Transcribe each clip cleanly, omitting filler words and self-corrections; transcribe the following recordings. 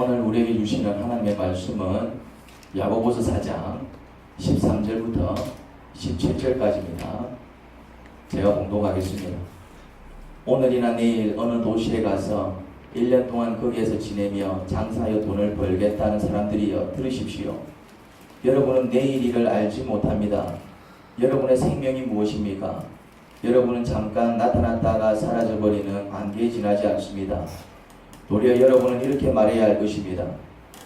오늘 우리에게 주시는 하나님의 말씀은 야고보서 4장 13절부터 17절까지입니다. 제가 봉독하겠습니다. 오늘이나 내일 어느 도시에 가서 1년 동안 거기에서 지내며 장사하여 돈을 벌겠다는 사람들이여 들으십시오. 여러분은 내일 일을 알지 못합니다. 여러분의 생명이 무엇입니까? 여러분은 잠깐 나타났다가 사라져버리는 안개에 지나지 않습니다. 도리어 여러분은 이렇게 말해야 할 것입니다.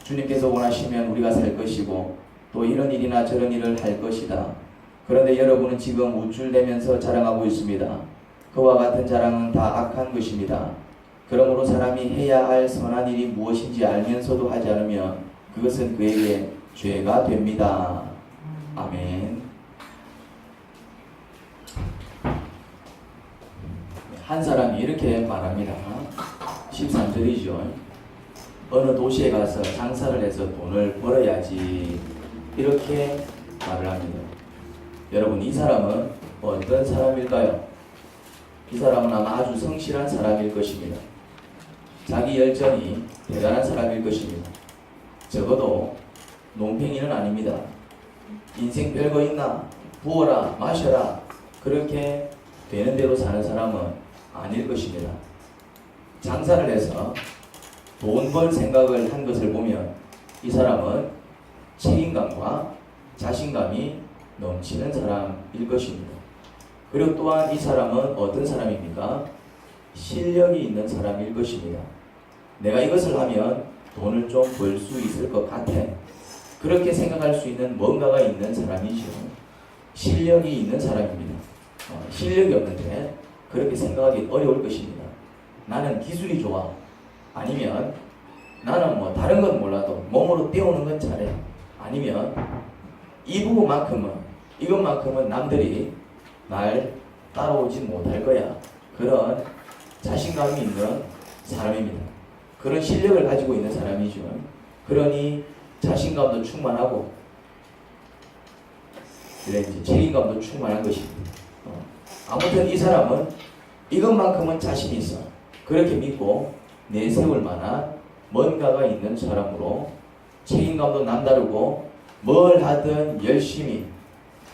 주님께서 원하시면 우리가 살 것이고 또 이런 일이나 저런 일을 할 것이다. 그런데 여러분은 지금 우쭐대면서 자랑하고 있습니다. 그와 같은 자랑은 다 악한 것입니다. 그러므로 사람이 해야 할 선한 일이 무엇인지 알면서도 하지 않으면 그것은 그에게 죄가 됩니다. 아멘. 한 사람이 이렇게 말합니다. 13절이죠. 어느 도시에 가서 장사를 해서 돈을 벌어야지, 이렇게 말을 합니다. 여러분, 이 사람은 어떤 사람일까요? 이 사람은 아마 아주 성실한 사람일 것입니다. 자기 열정이 대단한 사람일 것입니다. 적어도 농팽이는 아닙니다. 인생 별거 있나? 부어라 마셔라 그렇게 되는 대로 사는 사람은 아닐 것입니다. 장사를 해서 돈 벌 생각을 한 것을 보면 이 사람은 책임감과 자신감이 넘치는 사람일 것입니다. 그리고 또한 이 사람은 어떤 사람입니까? 실력이 있는 사람일 것입니다. 내가 이것을 하면 돈을 좀 벌 수 있을 것 같아, 그렇게 생각할 수 있는 뭔가가 있는 사람이죠. 실력이 있는 사람입니다. 실력이 없는데 그렇게 생각하기 어려울 것입니다. 나는 기술이 좋아, 아니면 나는 뭐 다른 건 몰라도 몸으로 떼우는 건 잘해, 아니면 이 이것만큼은 남들이 날 따라오지 못할 거야, 그런 자신감이 있는 사람입니다. 그런 실력을 가지고 있는 사람이죠. 그러니 자신감도 충만하고 책임감도 충만한 것입니다. 아무튼 이 사람은 이것만큼은 자신이 있어, 그렇게 믿고 내세울 만한 뭔가가 있는 사람으로 책임감도 남다르고 뭘 하든 열심히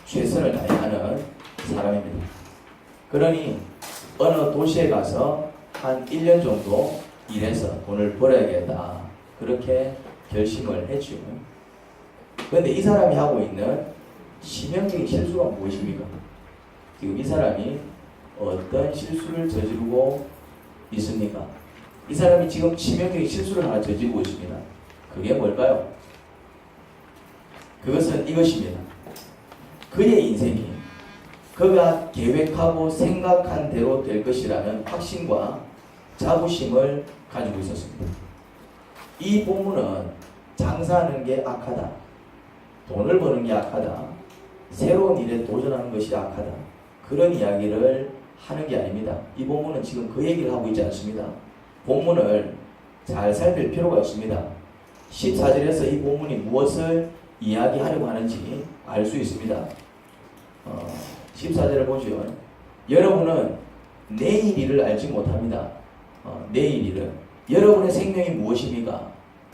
최선을 다해야 하는 사람입니다. 그러니 어느 도시에 가서 한 1년 정도 일해서 돈을 벌어야겠다, 그렇게 결심을 했죠. 그런데 이 사람이 하고 있는 치명적인 실수가 무엇입니까? 지금 이 사람이 어떤 실수를 저지르고 있습니까? 이 사람이 지금 치명적인 실수를 하나 저지르고 있습니다. 그게 뭘까요? 그것은 이것입니다. 그의 인생이 그가 계획하고 생각한 대로 될 것이라는 확신과 자부심을 가지고 있었습니다. 이 본문은 장사하는 게 악하다, 돈을 버는 게 악하다, 새로운 일에 도전하는 것이 악하다, 그런 이야기를 하는 게 아닙니다. 이 본문은 지금 그 얘기를 하고 있지 않습니다. 본문을 잘 살필 필요가 있습니다. 14절에서 이 본문이 무엇을 이야기하려고 하는지 알 수 있습니다. 14절을 보죠. 여러분은 내일 일을 알지 못합니다. 내일 일은 여러분의 생명이 무엇입니까?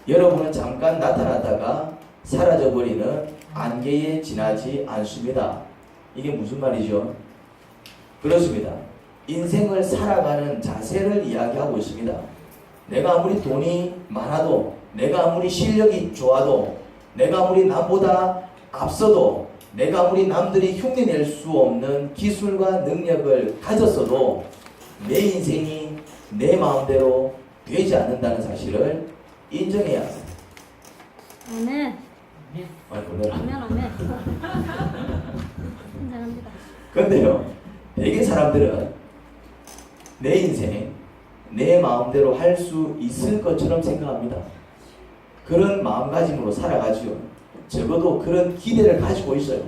여러분은 잠깐 나타났다가 사라져버리는 안개에 지나지 않습니다. 이게 무슨 말이죠? 그렇습니다. 인생을 살아가는 자세를 이야기하고 있습니다. 내가 아무리 돈이 많아도, 내가 아무리 실력이 좋아도, 내가 아무리 남보다 앞서도, 내가 아무리 남들이 흉내낼 수 없는 기술과 능력을 가졌어도 내 인생이 내 마음대로 되지 않는다는 사실을 인정해야 합니다. 아멘. 아멘. 아멘. 인정합니다. 그런데요, 대개 사람들은 내 인생, 내 마음대로 할 수 있을 것처럼 생각합니다. 그런 마음가짐으로 살아가지요. 적어도 그런 기대를 가지고 있어요.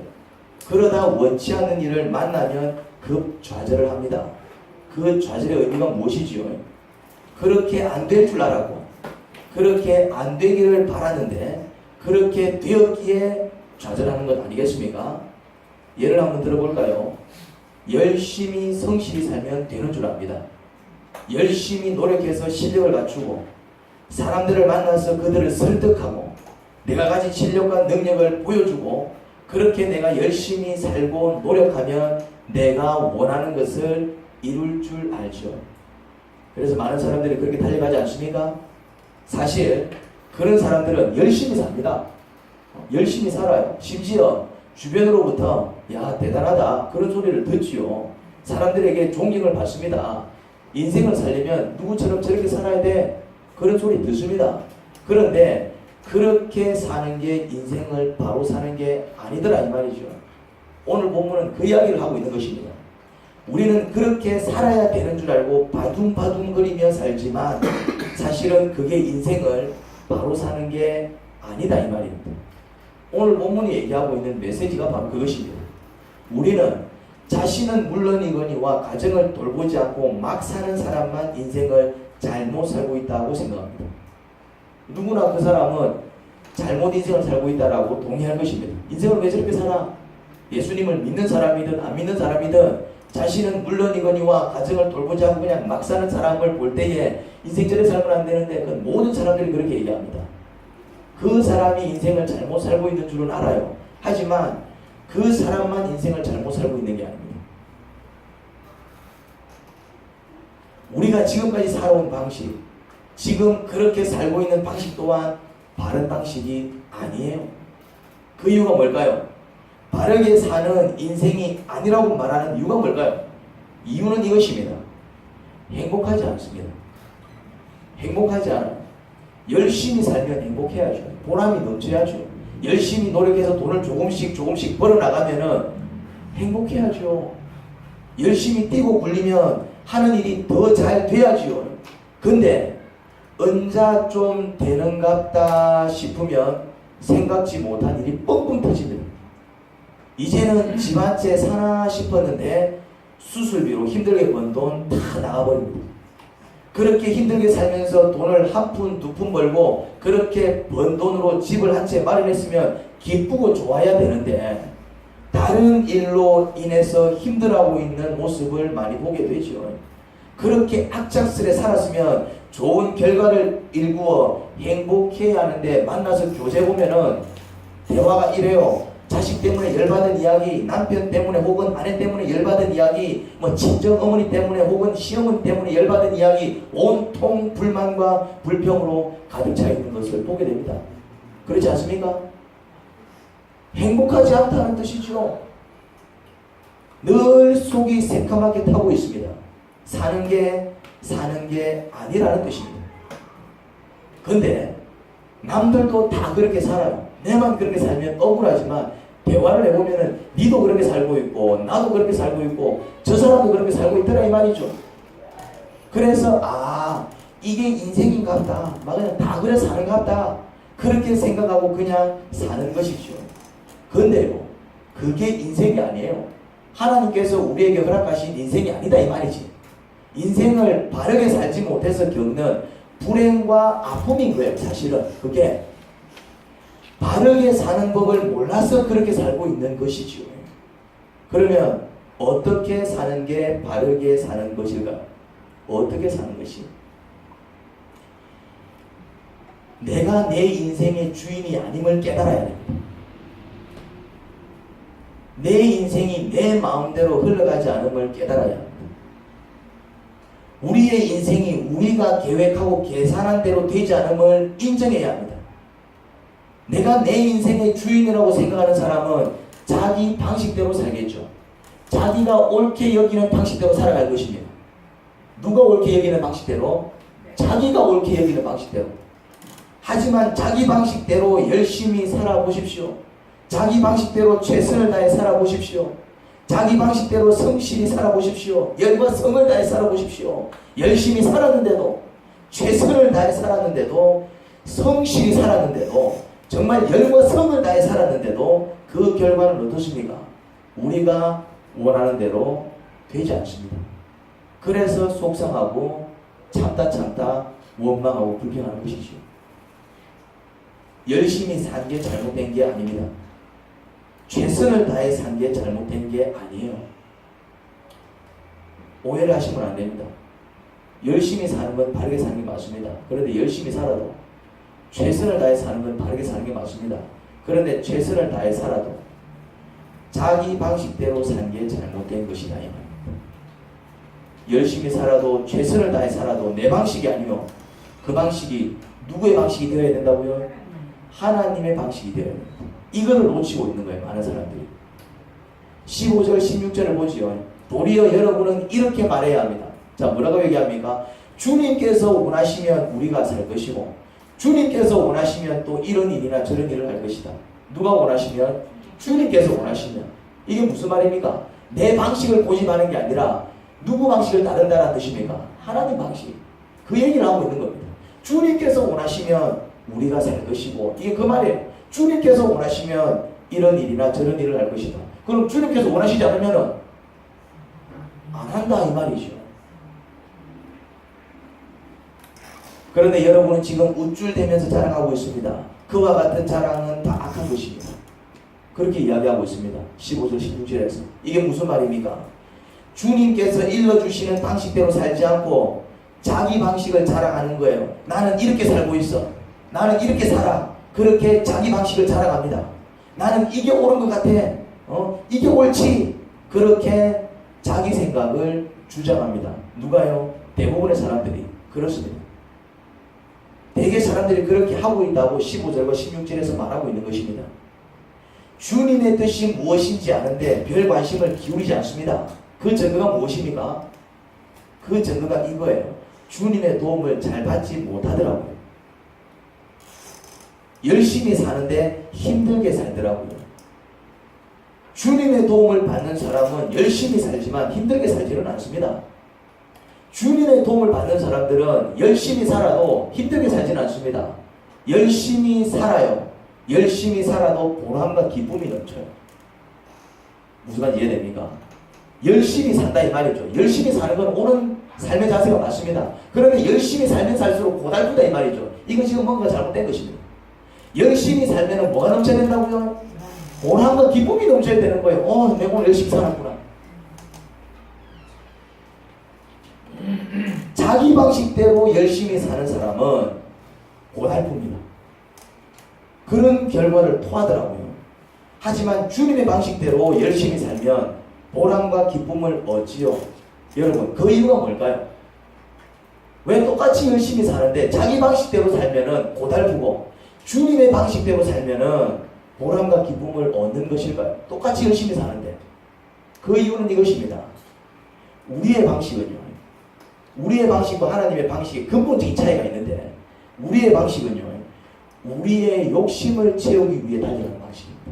그러다 원치 않는 일을 만나면 급 좌절을 합니다. 그 좌절의 의미가 무엇이지요? 그렇게 안 될 줄 알았고, 그렇게 안 되기를 바랐는데 그렇게 되었기에 좌절하는 것 아니겠습니까? 예를 한번 들어볼까요? 열심히 성실히 살면 되는 줄 압니다. 열심히 노력해서 실력을 갖추고 사람들을 만나서 그들을 설득하고 내가 가진 실력과 능력을 보여주고 그렇게 내가 열심히 살고 노력하면 내가 원하는 것을 이룰 줄 알죠. 그래서 많은 사람들이 그렇게 달려가지 않습니까? 사실 그런 사람들은 열심히 삽니다. 열심히 살아요. 심지어 주변으로부터 야 대단하다 그런 소리를 듣지요. 사람들에게 존경을 받습니다. 인생을 살려면 누구처럼 저렇게 살아야 돼 그런 소리 듣습니다. 그런데 그렇게 사는 게 인생을 바로 사는 게 아니더라 이 말이죠. 오늘 본문은 그 이야기를 하고 있는 것입니다. 우리는 그렇게 살아야 되는 줄 알고 바둥바둥거리며 살지만 사실은 그게 인생을 바로 사는 게 아니다 이 말입니다. 오늘 본문이 얘기하고 있는 메시지가 바로 그것입니다. 우리는 자신은 물론이거니와 가정을 돌보지 않고 막 사는 사람만 인생을 잘못 살고 있다고 생각합니다. 누구나 그 사람은 잘못 인생을 살고 있다라고 동의할 것입니다. 인생을 왜 저렇게 살아? 예수님을 믿는 사람이든 안 믿는 사람이든 자신은 물론이거니와 가정을 돌보지 않고 그냥 막 사는 사람을 볼 때에 인생 저래 살면 안 되는데 그 모든 사람들이 그렇게 얘기합니다. 그 사람이 인생을 잘못 살고 있는 줄은 알아요. 하지만 그 사람만 인생을 잘못 살고 있는 게 아닙니다. 우리가 지금까지 살아온 방식, 지금 그렇게 살고 있는 방식 또한 바른 방식이 아니에요. 그 이유가 뭘까요? 바르게 사는 인생이 아니라고 말하는 이유가 뭘까요? 이유는 이것입니다. 행복하지 않습니다. 행복하지 않아요. 열심히 살면 행복해야죠. 보람이 넘쳐야죠. 열심히 노력해서 돈을 조금씩 벌어나가면은 행복해야죠. 열심히 뛰고 굴리면 하는 일이 더 잘 돼야죠. 근데 언제 좀 되는갑다 싶으면 생각지 못한 일이 뻥뻥 터집니다. 이제는 집 한 채 사나 싶었는데 수술비로 힘들게 번 돈 다 나가버립니다. 그렇게 힘들게 살면서 돈을 한 푼, 두 푼 벌고 그렇게 번 돈으로 집을 한 채 마련했으면 기쁘고 좋아야 되는데 다른 일로 인해서 힘들어하고 있는 모습을 많이 보게 되죠. 그렇게 악착스레 살았으면 좋은 결과를 일구어 행복해야 하는데 만나서 교제 보면은 대화가 이래요. 자식 때문에 열받은 이야기, 남편 때문에 혹은 아내 때문에 열받은 이야기, 뭐 친정 어머니 때문에 혹은 시어머니 때문에 열받은 이야기, 온통 불만과 불평으로 가득 차 있는 것을 보게 됩니다. 그렇지 않습니까? 행복하지 않다는 뜻이죠. 늘 속이 새카맣게 타고 있습니다. 사는 게 아니라는 뜻입니다. 근데 남들도 다 그렇게 살아요. 내만 그렇게 살면 억울하지만 대화를 해보면은 니도 그렇게 살고 있고 나도 그렇게 살고 있고 저 사람도 그렇게 살고 있더라 이 말이죠. 그래서 이게 인생인갑다. 막 그냥 다 그래 사는갑다. 그렇게 생각하고 그냥 사는 것이죠. 근데요, 그게 인생이 아니에요. 하나님께서 우리에게 허락하신 인생이 아니다 이 말이지. 인생을 바르게 살지 못해서 겪는 불행과 아픔인 거예요. 사실은 그게 바르게 사는 법을 몰라서 그렇게 살고 있는 것이죠. 그러면 어떻게 사는 게 바르게 사는 것일까? 어떻게 사는 것이? 내가 내 인생의 주인이 아님을 깨달아야 됩니다. 내 인생이 내 마음대로 흘러가지 않음을 깨달아야 합니다. 우리의 인생이 우리가 계획하고 계산한 대로 되지 않음을 인정해야 합니다. 내가 내 인생의 주인이라고 생각하는 사람은 자기 방식대로 살겠죠. 자기가 옳게 여기는 방식대로 살아갈 것입니다. 누가 옳게 여기는 방식대로? 자기가 옳게 여기는 방식대로. 하지만 자기 방식대로 열심히 살아보십시오. 자기 방식대로 최선을 다해 살아보십시오. 자기 방식대로 성실히 살아보십시오. 열과 성을 다해 살아보십시오. 열심히 살았는데도, 최선을 다해 살았는데도, 성실히 살았는데도, 정말 열과 성을 다해 살았는데도 그 결과는 어떻습니까? 우리가 원하는 대로 되지 않습니다. 그래서 속상하고 참다 원망하고 불평하는 것이죠. 열심히 산 게 잘못된 게 아닙니다. 최선을 다해 산 게 잘못된 게 아니에요. 오해를 하시면 안 됩니다. 열심히 사는 건 바르게 사는 게 맞습니다. 그런데 열심히 살아도 최선을 다해 사는 건 바르게 사는 게 맞습니다. 그런데 최선을 다해 살아도 자기 방식대로 사는 게 잘못된 것이다 이 말입니다. 열심히 살아도 최선을 다해 살아도 내 방식이 아니요 그 방식이 누구의 방식이 되어야 된다고요? 하나님의 방식이 되어야 됩니다. 이거를 놓치고 있는 거예요 많은 사람들이. 15절 16절을 보지요. 도리어 여러분은 이렇게 말해야 합니다. 자, 뭐라고 얘기합니까? 주님께서 원하시면 우리가 살 것이고 주님께서 원하시면 또 이런 일이나 저런 일을 할 것이다. 누가 원하시면? 주님께서 원하시면. 이게 무슨 말입니까? 내 방식을 고집하는 게 아니라 누구 방식을 따른다는 뜻입니까? 하나님 방식. 그 얘기를 하고 있는 겁니다. 주님께서 원하시면 우리가 살 것이고 이게 그 말이에요. 주님께서 원하시면 이런 일이나 저런 일을 할 것이다. 그럼 주님께서 원하시지 않으면 안 한다 이 말이죠. 그런데 여러분은 지금 우쭐대면서 자랑하고 있습니다. 그와 같은 자랑은 다 악한 것입니다. 그렇게 이야기하고 있습니다. 15절 16절에서. 이게 무슨 말입니까? 주님께서 일러주시는 방식대로 살지 않고 자기 방식을 자랑하는 거예요. 나는 이렇게 살고 있어. 나는 이렇게 살아. 그렇게 자기 방식을 자랑합니다. 나는 이게 옳은 것 같아. 이게 옳지. 그렇게 자기 생각을 주장합니다. 누가요? 대부분의 사람들이 그렇습니다. 대개 사람들이 그렇게 하고 있다고 15절과 16절에서 말하고 있는 것입니다. 주님의 뜻이 무엇인지 아는데 별 관심을 기울이지 않습니다. 그 증거가 무엇입니까? 그 증거가 이거예요. 주님의 도움을 잘 받지 못하더라고요. 열심히 사는데 힘들게 살더라고요. 주님의 도움을 받는 사람은 열심히 살지만 힘들게 살지는 않습니다. 주님의 도움을 받는 사람들은 열심히 살아도 힘들게 살지는 않습니다. 열심히 살아요. 열심히 살아도 보람과 기쁨이 넘쳐요. 무슨 말인지 이해됩니까? 열심히 산다 이 말이죠. 열심히 사는 건 옳은 삶의 자세가 맞습니다. 그런데 열심히 살면 살수록 고달프다 이 말이죠. 이건 지금 뭔가 잘못된 것입니다. 열심히 살면 뭐가 넘쳐야 된다고요? 보람과 기쁨이 넘쳐야 되는 거예요. 내가 오늘 열심히 살았구나. 자기 방식대로 열심히 사는 사람은 고달픕니다. 그런 결과를 토하더라고요. 하지만 주님의 방식대로 열심히 살면 보람과 기쁨을 얻지요. 여러분, 그 이유가 뭘까요? 왜 똑같이 열심히 사는데 자기 방식대로 살면은 고달프고 주님의 방식대로 살면은 보람과 기쁨을 얻는 것일까요? 똑같이 열심히 사는데. 그 이유는 이것입니다. 우리의 방식은요. 우리의 방식과 하나님의 방식에 근본적인 차이가 있는데 우리의 방식은요. 우리의 욕심을 채우기 위해 달려가는 방식입니다.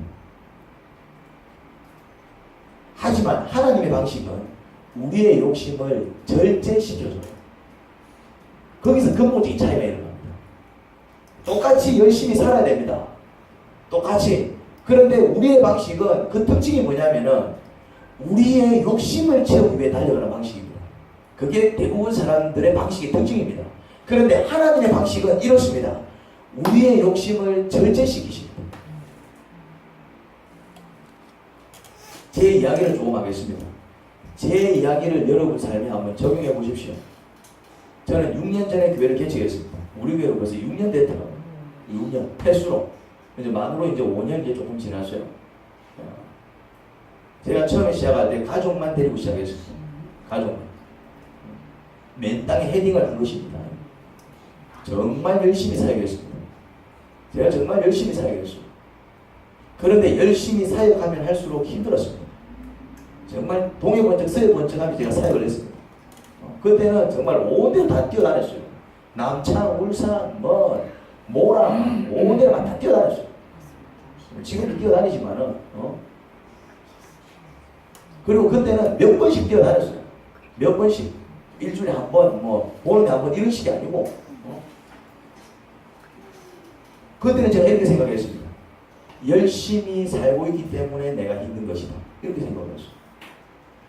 하지만 하나님의 방식은 우리의 욕심을 절제시켜줘요. 거기서 근본적인 차이가 있는 겁니다. 똑같이 열심히 살아야 됩니다. 똑같이. 그런데 우리의 방식은 그 특징이 뭐냐면은 우리의 욕심을 채우기 위해 달려가는 방식입니다. 그게 대부분 사람들의 방식의 특징입니다. 그런데 하나님의 방식은 이렇습니다. 우리의 욕심을 절제시키십니다. 제 이야기를 조금 하겠습니다. 제 이야기를 여러분 삶에 한번 적용해 보십시오. 저는 6년 전에 교회를 개척했습니다. 우리 교회로 벌써 6년 됐더라고요. 6년. 횟수로. 이제 만으로 이제 5년 이제 조금 지났어요. 제가 처음에 시작할 때 가족만 데리고 시작했습니다. 가족만. 맨 땅에 헤딩을 한 것입니다. 정말 열심히 사역했습니다. 제가 정말 열심히 사역했어요. 그런데 열심히 사역하면 할수록 힘들었습니다. 정말 동해 번쩍 서해 번쩍 하며 제가 사역을 했습니다. 그때는 정말 온 데로 다 뛰어다녔어요. 남창, 울산, 모랑 온 데로 다 뛰어다녔어요. 지금도 뛰어다니지만은 그리고 그때는 몇 번씩 뛰어다녔어요. 몇 번씩. 일주일에 한 번, 보름에 한 번 이런 식이 아니고 그때는 제가 이렇게 생각했습니다. 열심히 살고 있기 때문에 내가 힘든 것이다. 이렇게 생각을 했어요.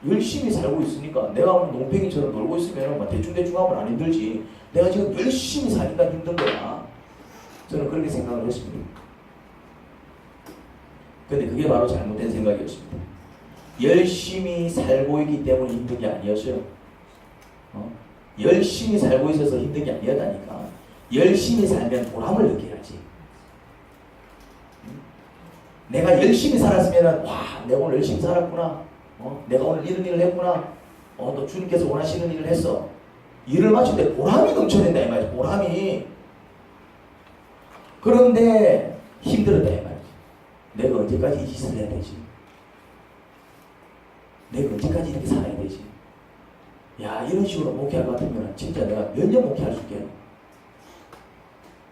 열심히 살고 있으니까 내가 농팽이처럼 놀고 있으면 대충대충 하면 안 힘들지. 내가 지금 열심히 사니까 힘든 거야. 저는 그렇게 생각을 했습니다. 근데 그게 바로 잘못된 생각이었습니다. 열심히 살고 있기 때문에 힘든 게 아니었어요. 열심히 살고 있어서 힘든 게 아니었다니까. 열심히 살면 보람을 느껴야지. 내가 열심히 살았으면 와 내가 오늘 열심히 살았구나. 내가 오늘 이런 일을 했구나. 또 주님께서 원하시는 일을 했어. 일을 마칠 때 보람이 넘쳐낸다 이 말이지. 보람이. 그런데 힘들었다 이 말이지. 내가 언제까지 이 짓을 해야 되지? 내가 언제까지 이렇게 살아야 되지? 야 이런 식으로 목회할 것 같으면 진짜 내가 몇 년 목회할 수 있겠노?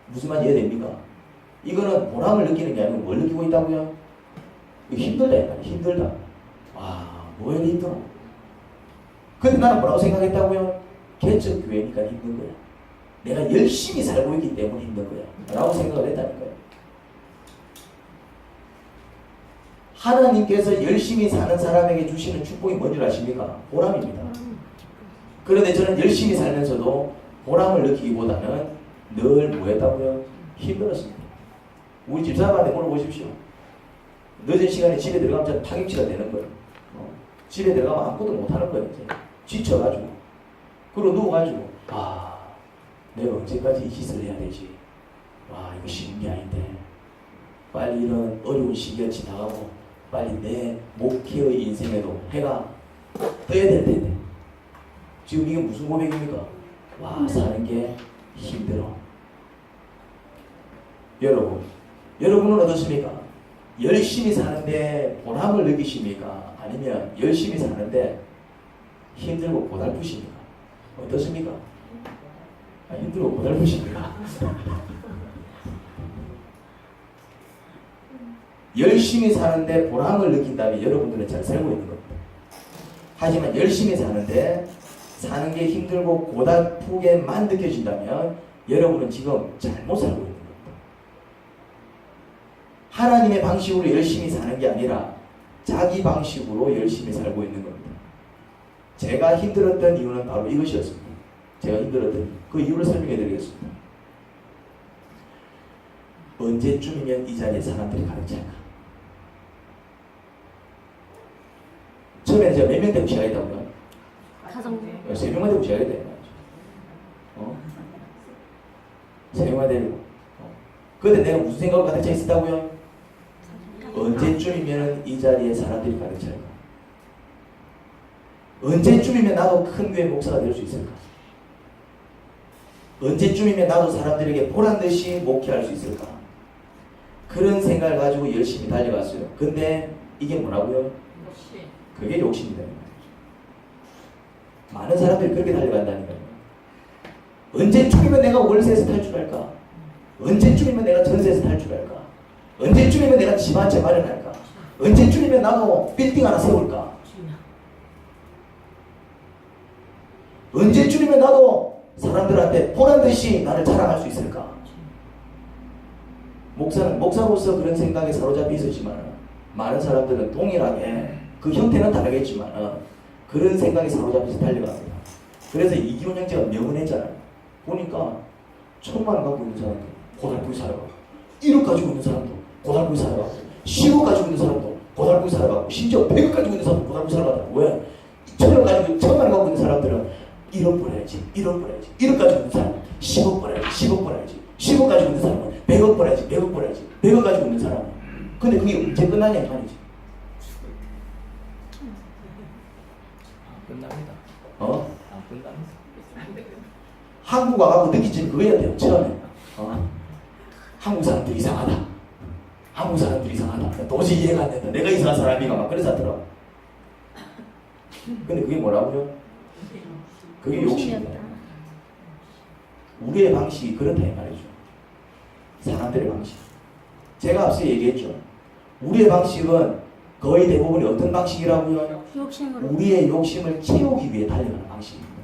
무슨 말이 이해됩니까? 이거는 보람을 느끼는 게 아니고 뭘 느끼고 있다고요? 이거 힘들다 이 말이야. 힘들다. 와 뭐에 힘들어? 근데 나는 뭐라고 생각했다고요? 개척 교회니까 힘든 거야. 내가 열심히 살고 있기 때문에 힘든 거야. 라고 생각을 했다니까요. 하나님께서 열심히 사는 사람에게 주시는 축복이 뭔지 아십니까? 보람입니다. 그런데 저는 열심히 살면서도 보람을 느끼기보다는 늘 뭐였다고요? 힘들었습니다. 우리 집사람한테 물어보십시오. 늦은 시간에 집에 들어가면 저는 파김치가 되는 거예요. 집에 들어가면 아무것도 못하는 거예요. 이제. 지쳐가지고. 그리고 누워가지고 내가 언제까지 이 짓을 해야 되지? 와 이거 쉬운 게 아닌데 빨리 이런 어려운 시기가 지나가고 빨리 내 목회의 인생에도 해가 떠야 될 텐데 지금 이게 무슨 고백입니까? 와 사는 게 힘들어. 여러분은 어떻습니까? 열심히 사는데 보람을 느끼십니까? 아니면 열심히 사는데 힘들고 고달프십니까? 어떻습니까? 힘들고 고달프십니까? 열심히 사는데 보람을 느낀다면 여러분들은 잘 살고 있는 겁니다. 하지만 열심히 사는데 사는 게 힘들고 고달프게만 느껴진다면 여러분은 지금 잘못 살고 있는 겁니다. 하나님의 방식으로 열심히 사는 게 아니라 자기 방식으로 열심히 살고 있는 겁니다. 제가 힘들었던 이유는 바로 이것이었습니다. 제가 힘들었던 그 이유를 설명해 드리겠습니다. 언제쯤이면 이 자리에 사람들이 가득 찰까? 처음에는 제가 몇 명 되고 시작했다고요? 3명만 되고 시작했다. 3명만 되고. 그런데 내가 무슨 생각으로 가득 차 있었다고요? 언제쯤이면 이 자리에 사람들이 가득 찰까? 언제쯤이면 나도 큰 교회 목사가 될 수 있을까? 언제쯤이면 나도 사람들에게 보란듯이 목회할 수 있을까? 그런 생각을 가지고 열심히 달려갔어요. 근데 이게 뭐라고요? 그게 욕심이다. 많은 사람들이 그렇게 달려간다니까요. 언제쯤이면 내가 월세에서 탈출할까? 언제쯤이면 내가 전세에서 탈출할까? 언제쯤이면 내가 집 한 채 마련할까? 언제쯤이면 나도 빌딩 하나 세울까? 언제쯤이면 나도 사람들한테 보란듯이 나를 자랑할 수 있을까? 목사는 목사로서 그런 생각에 사로잡혀 있었지만 많은 사람들은 동일하게 그 형태는 다르겠지만 그런 생각에 사로잡혀서 달려갑니다. 그래서 이기훈 형제가 명언했잖아요. 보니까 1,000만 원 갖고 있는 사람도 고달프게 살아가고 1억 가지고 있는 사람도 고달프게 살아가고 10억 가지고 있는 사람도 고달프게 살아가고 심지어 100억 가지고 있는 사람도 고달프게 살아가고 왜? 1,000원 갖고 있는 사람들은 1억 벌어야지 1억 벌어야지 1억 가지고 있는 사람은 10억 벌어야지 10억 벌어야지 10억 가지고 있는 사람은 100억 벌어야지 100억 벌어야지 100억 가지고 있는 사람은 근데 그게 언제 끝나냐 이 말이지. 끝납니다. 끝납니다. 한국 와가고 느끼지는 그거였대요. 처음에 한국 사람들이 이상하다. 한국 사람들이 이상하다. 도저히 이해가 안 된다. 내가 이상한 사람인가 막 그래서 하더라고. 근데 그게 뭐라고요? 그게 욕심이다. 우리의 방식이 그렇다 이 말이죠. 사람들의 방식. 제가 앞서 얘기했죠. 우리의 방식은 거의 대부분이 어떤 방식이라고요? 욕심으로. 우리의 욕심을 채우기 위해 달려가는 방식입니다.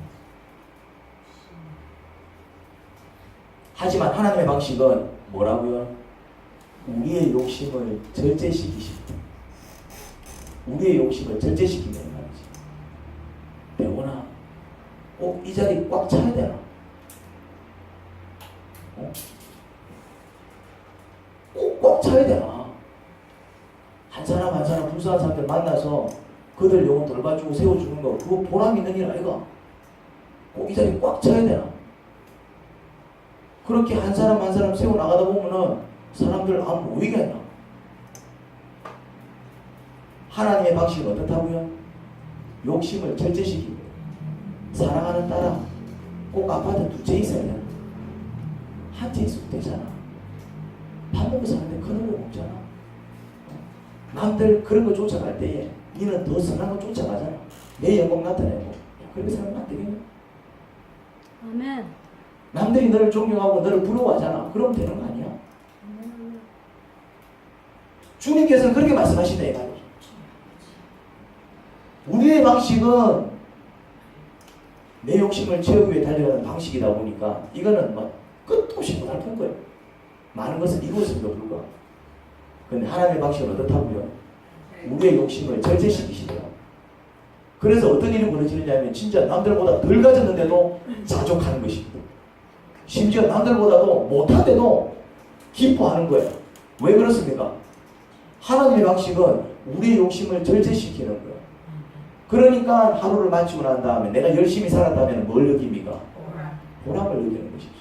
하지만 하나님의 방식은 뭐라고요? 우리의 욕심을 절제시키십니다. 우리의 욕심을 절제시킨다는 말이지. 대원아, 꼭 이 자리 꽉 차야 되나? 꼭 꽉 차야 되나? 한 사람 한 사람 불쌍한 사람들 만나서 그들 영혼 돌봐주고 세워주는 거 그거 보람 있는 일 아이가? 꼭 이 자리 꽉 차야 되나? 그렇게 한 사람 한 사람 세워 나가다 보면은 사람들 안 모이겠나? 하나님의 방식은 어떻다고요? 욕심을 절제시키고 사랑하는 딸아 꼭 아파트 두 채 있어야 되나? 한 채 있어도 되잖아. 밥 먹고 사는데 그런 거 먹잖아. 남들 그런 거 쫓아갈 때에 니는 더 선한 거 쫓아가잖아. 내 영광 나타내고 그렇게 살면 안 되겠냐? 아멘. 남들이 너를 존경하고 너를 부러워하잖아. 그러면 되는 거 아니야? 아멘. 주님께서는 그렇게 말씀하신다 이 말이죠. 우리의 방식은 내 욕심을 채우기 위해 달려가는 방식이다 보니까 이거는 막 끝도 없이 고달픈 거예요. 많은 것을 이루었음에도 불구하고. 근데 하나님의 방식은 어떻다고요? 우리의 욕심을 절제시키시더라고요. 그래서 어떤 일이 벌어지느냐면 진짜 남들보다 덜 가졌는데도 자족하는 것입니다. 심지어 남들보다도 못한데도 기뻐하는 거예요. 왜 그렇습니까? 하나님의 방식은 우리의 욕심을 절제시키는 거예요. 그러니까 하루를 마치고 난 다음에 내가 열심히 살았다면 뭘 느낍니까? 보람을 느끼는 것이죠.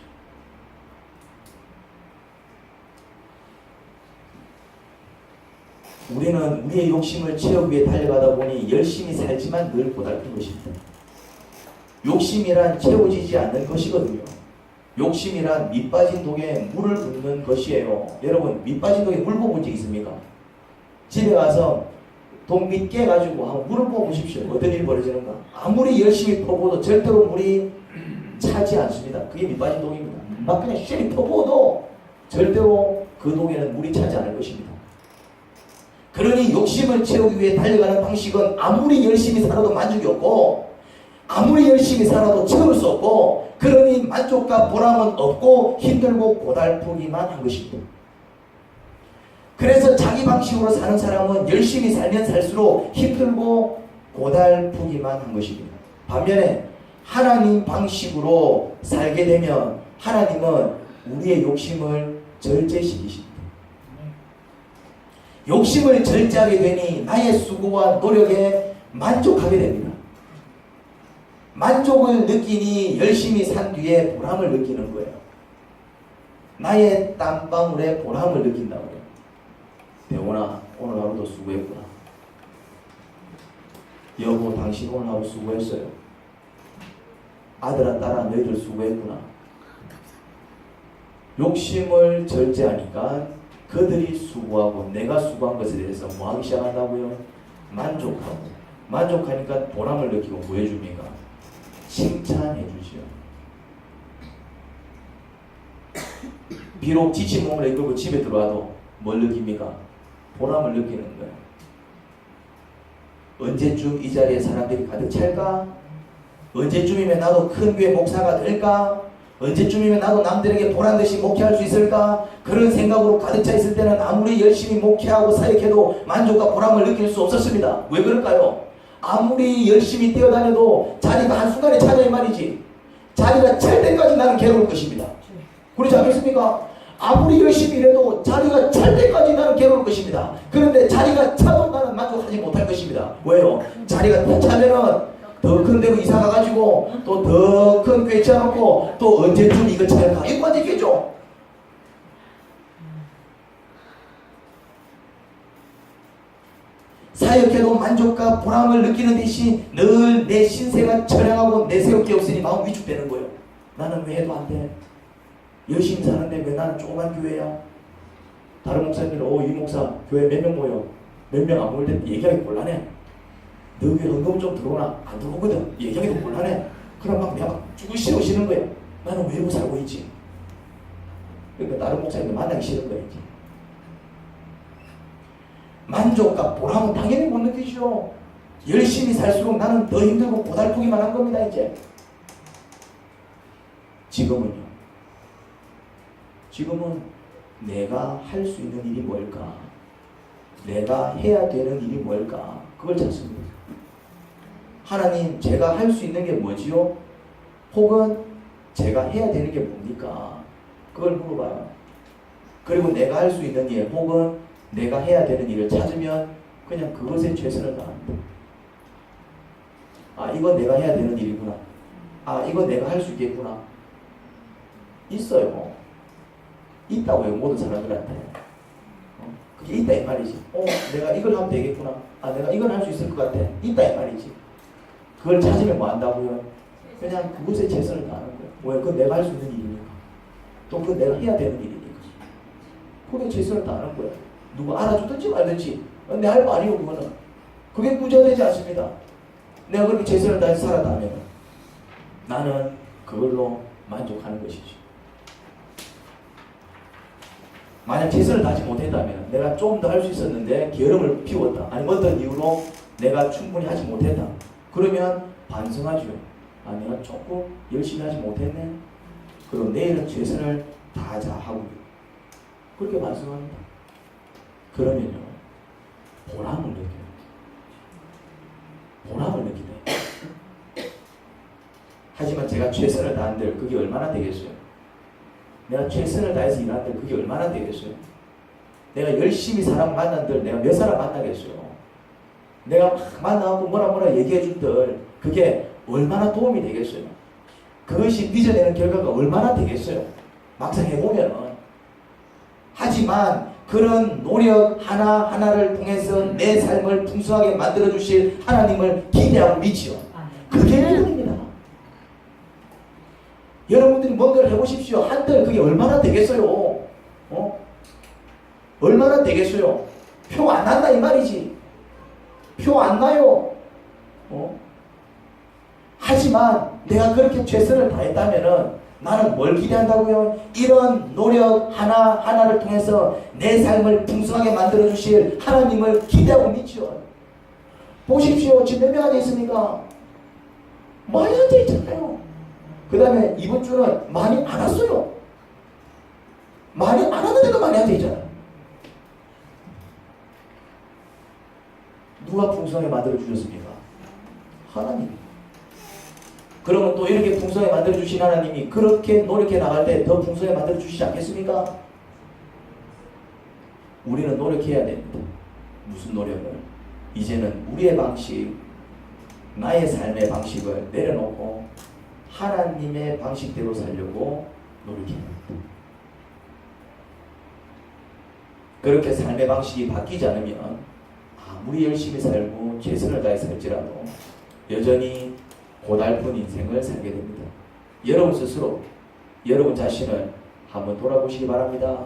우리는 우리의 욕심을 채우기 위해 달려가다 보니 열심히 살지만 늘 고달픈 것입니다. 욕심이란 채워지지 않는 것이거든요. 욕심이란 밑빠진 독에 물을 붓는 것이에요. 여러분 밑빠진 독에 물 부은 적 있습니까? 집에 가서 독 밑 깨가지고 한번 물을 부어보십시오. 어떤 일이 벌어지는가? 아무리 열심히 퍼부어도 절대로 물이 차지 않습니다. 그게 밑빠진 독입니다. 막 그냥 쉐리 퍼부어도 절대로 그 독에는 물이 차지 않을 것입니다. 그러니 욕심을 채우기 위해 달려가는 방식은 아무리 열심히 살아도 만족이 없고 아무리 열심히 살아도 채울 수 없고 그러니 만족과 보람은 없고 힘들고 고달프기만 한 것입니다. 그래서 자기 방식으로 사는 사람은 열심히 살면 살수록 힘들고 고달프기만 한 것입니다. 반면에 하나님 방식으로 살게 되면 하나님은 우리의 욕심을 절제시키십니다. 욕심을 절제하게 되니 나의 수고와 노력에 만족하게 됩니다. 만족을 느끼니 열심히 산 뒤에 보람을 느끼는 거예요. 나의 땀방울에 보람을 느낀다고요. 대원아 오늘 하루도 수고했구나. 여보 당신 오늘 하루 수고했어요. 아들아 딸아 너희들 수고했구나. 욕심을 절제하니까 그들이 수고하고 내가 수고한 것에 대해서 뭐 하기 시작한다고요? 만족하고 만족하니까 보람을 느끼고 뭐 해줍니까? 칭찬해 주지요. 비록 지친 몸을 이끌고 집에 들어와도 뭘 느낍니까? 보람을 느끼는 거예요. 언제쯤 이 자리에 사람들이 가득 찰까? 언제쯤이면 나도 큰 교회 목사가 될까? 언제쯤이면 나도 남들에게 보란듯이 목회할 수 있을까? 그런 생각으로 가득 차 있을 때는 아무리 열심히 목회하고 사역해도 만족과 보람을 느낄 수 없었습니다. 왜 그럴까요? 아무리 열심히 뛰어다녀도 자리가 한순간에 차냐 이 말이지. 자리가 찰 때까지 나는 괴로울 것입니다. 그렇지 않겠습니까? 아무리 열심히 일해도 자리가 찰 때까지 나는 괴로울 것입니다. 그런데 자리가 차도 나는 만족하지 못할 것입니다. 왜요? 자리가 다 차면은 더 큰 데로 이사 가가지고 또 더 큰 교회 지어놓고 또 언제쯤 이걸 차릴까? 이거 완전 있겠죠? 사역해도 만족과 보람을 느끼는 듯이 늘 내 신세가 처량하고 내세울 게 없으니 마음 위축되는 거예요. 나는 왜 해도 안 돼? 열심히 사는데 왜 나는 조그만 교회야? 다른 목사님들은 이 목사 교회 몇 명 모여? 몇 명 안 모일 때 얘기하기 곤란해. 너 교회 헌금 좀 들어오나? 안 들어오거든. 얘기하기도 곤란해. 그럼 막 내가 막 죽을 싫으시는 거예요. 나는 왜 이러고 살고 있지? 그러니까 다른 목사님들 만나기 싫은 거예요. 이제. 만족과 보람은 당연히 못 느끼죠. 열심히 살수록 나는 더 힘들고 고달프기만 한 겁니다. 이제 지금은요. 지금은 내가 할 수 있는 일이 뭘까? 내가 해야 되는 일이 뭘까? 그걸 찾습니다. 하나님, 제가 할 수 있는 게 뭐지요? 혹은 제가 해야 되는 게 뭡니까? 그걸 물어봐요. 그리고 내가 할 수 있는 일 혹은 내가 해야 되는 일을 찾으면 그냥 그것에 최선을 다합니다. 아, 이건 내가 해야 되는 일이구나. 아, 이거 내가 할 수 있겠구나. 있어요. 있다고요, 모든 사람들한테. 그게 있다 이 말이지. 내가 이걸 하면 되겠구나. 아, 내가 이걸 할 수 있을 것 같아. 있다 이 말이지. 그걸 찾으면 뭐 한다고요? 그냥 그것에 최선을 다하는 거예요. 왜? 그건 내가 할 수 있는 일이니까. 또 그건 내가 해야 되는 일이니까. 그게 최선을 다하는 거예요. 누가 알아주든지 말든지. 내 할 거 아니고 그거는. 그게 문제가 되지 않습니다. 내가 그렇게 최선을 다해서 살았다면 나는 그걸로 만족하는 것이지. 만약 최선을 다하지 못했다면 내가 좀 더 할 수 있었는데 게으름을 피웠다. 아니면 어떤 이유로 내가 충분히 하지 못했다. 그러면 반성하죠. 아, 내가 조금 열심히 하지 못했네. 그럼 내일은 최선을 다하자 하고 그렇게 반성합니다. 그러면요 보람을 느껴요. 보람을 느끼네. 하지만 제가 최선을 다한들 그게 얼마나 되겠어요? 내가 최선을 다해서 일하는데 그게 얼마나 되겠어요? 내가 열심히 사람 만난들 내가 몇 사람 만나겠어요? 내가 막 만나고 뭐라 얘기해 준들 그게 얼마나 도움이 되겠어요? 그것이 빚어내는 결과가 얼마나 되겠어요? 막상 해보면은. 하지만 그런 노력 하나하나를 통해서 내 삶을 풍성하게 만들어주실 하나님을 기대하고 믿지요. 그게 믿음입니다. 여러분들이 뭔가를 해보십시오. 한들 그게 얼마나 되겠어요? 얼마나 되겠어요? 표 안 난다 이 말이지. 표 안 나요. 하지만 내가 그렇게 최선을 다했다면은 나는 뭘 기대한다고요? 이런 노력 하나하나를 통해서 내 삶을 풍성하게 만들어주실 하나님을 기대하고 믿죠. 보십시오. 지금 몇 명 앉아 있습니까? 많이 앉아 있잖아요. 그 다음에 이번 주는 많이 안 왔어요. 많이 안 왔는데도 많이 앉아 있잖아요. 누가 풍성하게 만들어주셨습니까? 하나님. 그러면 또 이렇게 풍성하게 만들어주신 하나님이 그렇게 노력해 나갈 때 더 풍성하게 만들어주시지 않겠습니까? 우리는 노력해야 됩니다. 무슨 노력을? 이제는 우리의 방식, 나의 삶의 방식을 내려놓고 하나님의 방식대로 살려고 노력해야 합니다. 그렇게 삶의 방식이 바뀌지 않으면 아무리 열심히 살고 최선을 다해 살지라도 여전히 고달픈 인생을 살게 됩니다. 여러분 스스로 여러분 자신을 한번 돌아보시기 바랍니다.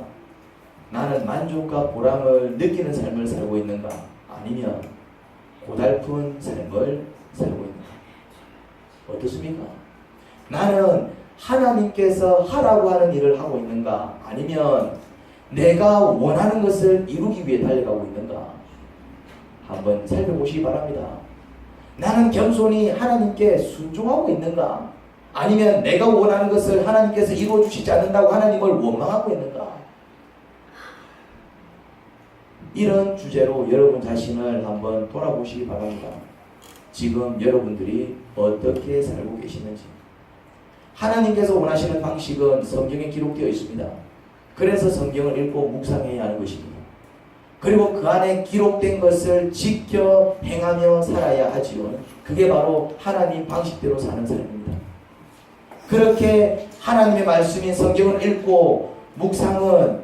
나는 만족과 보람을 느끼는 삶을 살고 있는가? 아니면 고달픈 삶을 살고 있는가? 어떻습니까? 나는 하나님께서 하라고 하는 일을 하고 있는가? 아니면 내가 원하는 것을 이루기 위해 달려가고 있는가? 한번 살펴보시기 바랍니다. 나는 겸손히 하나님께 순종하고 있는가? 아니면 내가 원하는 것을 하나님께서 이루어주시지 않는다고 하나님을 원망하고 있는가? 이런 주제로 여러분 자신을 한번 돌아보시기 바랍니다. 지금 여러분들이 어떻게 살고 계시는지. 하나님께서 원하시는 방식은 성경에 기록되어 있습니다. 그래서 성경을 읽고 묵상해야 하는 것입니다. 그리고 그 안에 기록된 것을 지켜 행하며 살아야 하지요. 그게 바로 하나님 방식대로 사는 삶입니다. 그렇게 하나님의 말씀인 성경을 읽고 묵상은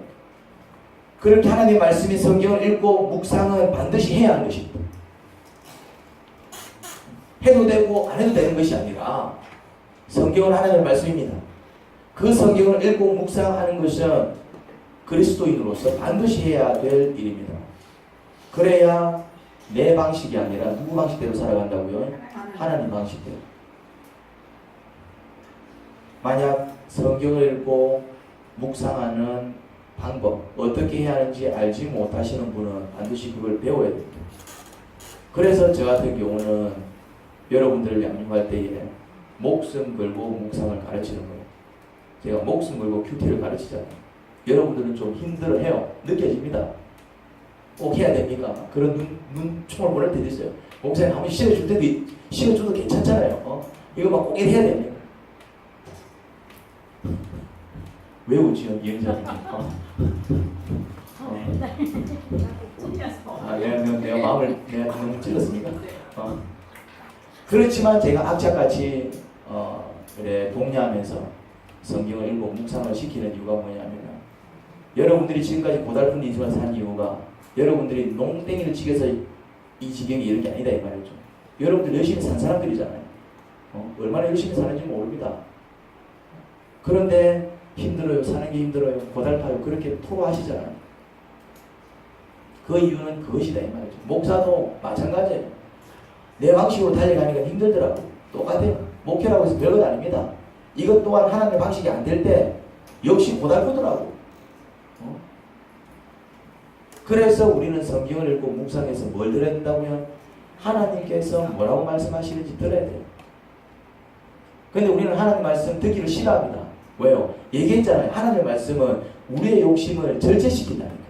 그렇게 하나님의 말씀인 성경을 읽고 묵상은 반드시 해야 하는 것입니다. 해도 되고 안 해도 되는 것이 아니라 성경은 하나님의 말씀입니다. 그 성경을 읽고 묵상하는 것은 그리스도인으로서 반드시 해야 될 일입니다. 그래야 내 방식이 아니라 누구 방식대로 살아간다고요? 하나님 방식대로. 만약 성경을 읽고 묵상하는 방법, 어떻게 해야 하는지 알지 못하시는 분은 반드시 그걸 배워야 됩니다. 그래서 저 같은 경우는 여러분들을 양육할 때에 목숨 걸고 묵상을 가르치는 거예요. 제가 목숨 걸고 큐티를 가르치잖아요. 여러분들은 좀 힘들어해요. 느껴집니다. 꼭 해야 됩니까? 그런 눈총을 보낼 때도 있어요. 목사님 한번 시켜줄 때도 시켜줘도 괜찮잖아요. 이거 막 꼭 해야 됩니다. 왜 웃지요? 이행자님. 내가 마음을 너무 찔렀습니까? 그렇지만 제가 악착같이 그래 독려하면서 성경을 읽고 묵상을 시키는 이유가 뭐냐면 여러분들이 지금까지 고달픈 인생을 산 이유가 여러분들이 농땡이를 치겨서 이 지경에 이른 게 아니다 이 말이죠. 여러분들 열심히 산 사람들이잖아요. 얼마나 열심히 사는지 모릅니다. 그런데 힘들어요. 사는 게 힘들어요. 고달파요. 그렇게 토로하시잖아요. 그 이유는 그것이다 이 말이죠. 목사도 마찬가지예요. 내 방식으로 달려가니까 힘들더라고. 똑같아요. 목회라고 해서 별것 아닙니다. 이것 또한 하나님의 방식이 안 될 때 역시 고달프더라고. 그래서 우리는 성경을 읽고 묵상해서 뭘 들어야 된다고요? 하나님께서 뭐라고 말씀하시는지 들어야 돼요. 근데 우리는 하나님 말씀 듣기를 싫어합니다. 왜요? 얘기했잖아요. 하나님의 말씀은 우리의 욕심을 절제시킨다니까.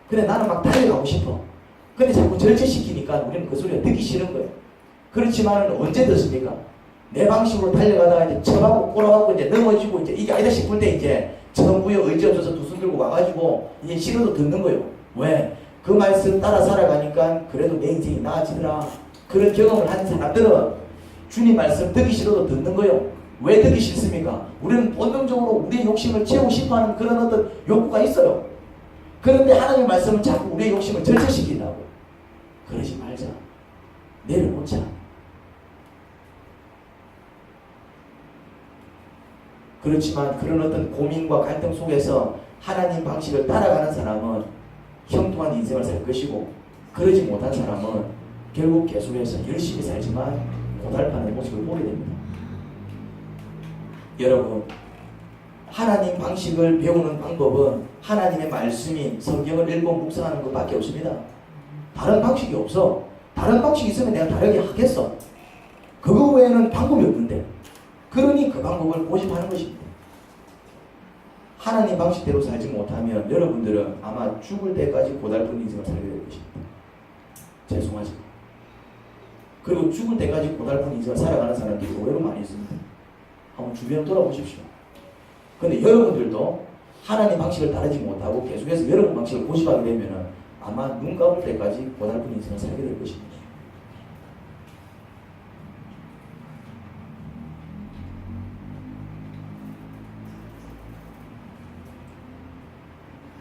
근데 나는 막 달려가고 싶어. 근데 자꾸 절제시키니까 우리는 그 소리가 듣기 싫은 거예요. 그렇지만 언제 듣습니까? 내 방식으로 달려가다가 이제 쳐가고 꼬라가고 이제 넘어지고 이제 이게 아니다 싶을 때 이제 전부에 의지 없어서 두 손 들고 와가지고 이제 싫어도 듣는 거예요. 왜? 그 말씀 따라 살아가니까 그래도 내 인생이 나아지더라. 그런 경험을 한 사람들은 주님 말씀 듣기 싫어도 듣는 거예요. 왜 듣기 싫습니까? 우리는 본능적으로 우리의 욕심을 채우고 싶어하는 그런 어떤 욕구가 있어요. 그런데 하나님의 말씀은 자꾸 우리의 욕심을 절제시킨다고. 그러지 말자. 내려놓자. 그렇지만 그런 어떤 고민과 갈등 속에서 하나님 방식을 따라가는 사람은 형통한 인생을 살 것이고, 그러지 못한 사람은 결국 계속해서 열심히 살지만 고달파는 모습을 보게 됩니다. 여러분, 하나님 방식을 배우는 방법은 하나님의 말씀인 성경을 읽고 묵상하는 것밖에 없습니다. 다른 방식이 없어. 다른 방식이 있으면 내가 다르게 하겠어. 그거 외에는 방법이 없는데, 그러니 그 방법을 고집하는 것입니다. 하나님 방식대로 살지 못하면 여러분들은 아마 죽을 때까지 고달픈 인생을 살게 될 것입니다. 죄송하지만. 그리고 죽을 때까지 고달픈 인생을 살아가는 사람들이 의외로 많이 있습니다. 한번 주변을 돌아보십시오. 근데 여러분들도 하나님 방식을 따르지 못하고 계속해서 여러분 방식을 고집하게 되면 아마 눈 감을 때까지 고달픈 인생을 살게 될 것입니다.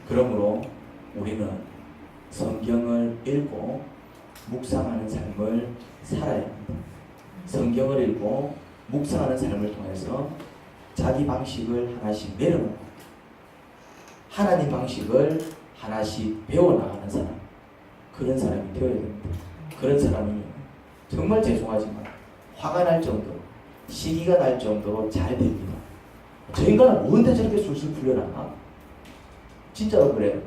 그러므로 우리는 성경을 읽고 묵상하는 삶을 살아야 합니다. 성경을 읽고 묵상하는 삶을 통해서 자기 방식을 하나씩 내려놓고 하나님 방식을 하나씩 배워나가는 사람, 그런 사람이 되어야 됩니다. 그런 사람은 정말 죄송하지만 화가 날 정도로, 시기가 날 정도로 잘 됩니다. 저 인간은 뭔데 저렇게 술술 풀려나? 진짜로 그래요.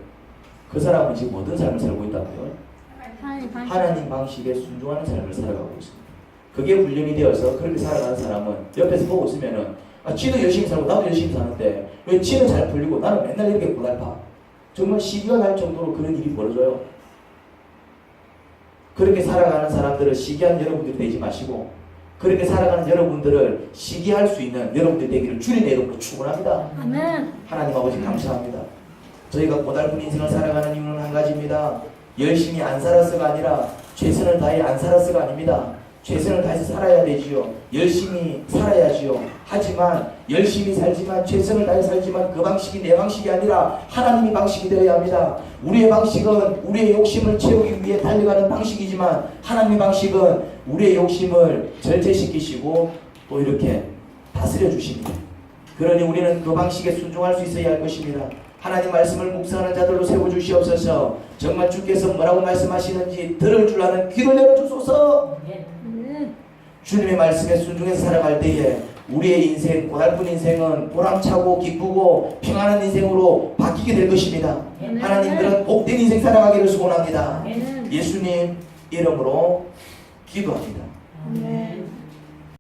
그 사람은 지금 어떤 삶을 살고 있다고요? 하나님 방식에 순종하는 삶을 살아가고 있습니다. 그게 훈련이 되어서 그렇게 살아가는 사람은 옆에서 보고 있으면은 지도 열심히 살고 나도 열심히 사는데 왜 지는 잘 풀리고 나는 맨날 이렇게 고달파? 정말 시기가 날 정도로 그런 일이 벌어져요. 그렇게 살아가는 사람들을 시기한 여러분들이 되지 마시고, 그렇게 살아가는 여러분들을 시기할 수 있는 여러분들이 되기를 주님의 이름으로 축원합니다. 아멘. 하나님 아버지 감사합니다. 저희가 고달픈 인생을 살아가는 이유는 한 가지입니다. 열심히 안 살아서가 아니라 최선을 다해 안 살아서가 아닙니다. 최선을 다해서 살아야 되지요. 열심히 살아야지요. 하지만 열심히 살지만 최선을 다해 살지만 그 방식이 내 방식이 아니라 하나님의 방식이 되어야 합니다. 우리의 방식은 우리의 욕심을 채우기 위해 달려가는 방식이지만 하나님의 방식은 우리의 욕심을 절제시키시고 또 이렇게 다스려 주십니다. 그러니 우리는 그 방식에 순종할 수 있어야 할 것입니다. 하나님 말씀을 묵상하는 자들로 세워주시옵소서. 정말 주께서 뭐라고 말씀하시는지 들을 줄 아는 귀를 열어주소서. 주님의 말씀에 순종해서 살아갈 때에 우리의 인생, 고달픈 인생은 보람차고 기쁘고 평안한 인생으로 바뀌게 될 것입니다. 하나님들은 복된 인생 살아가기를 소원합니다. 예수님 이름으로 기도합니다. 아멘.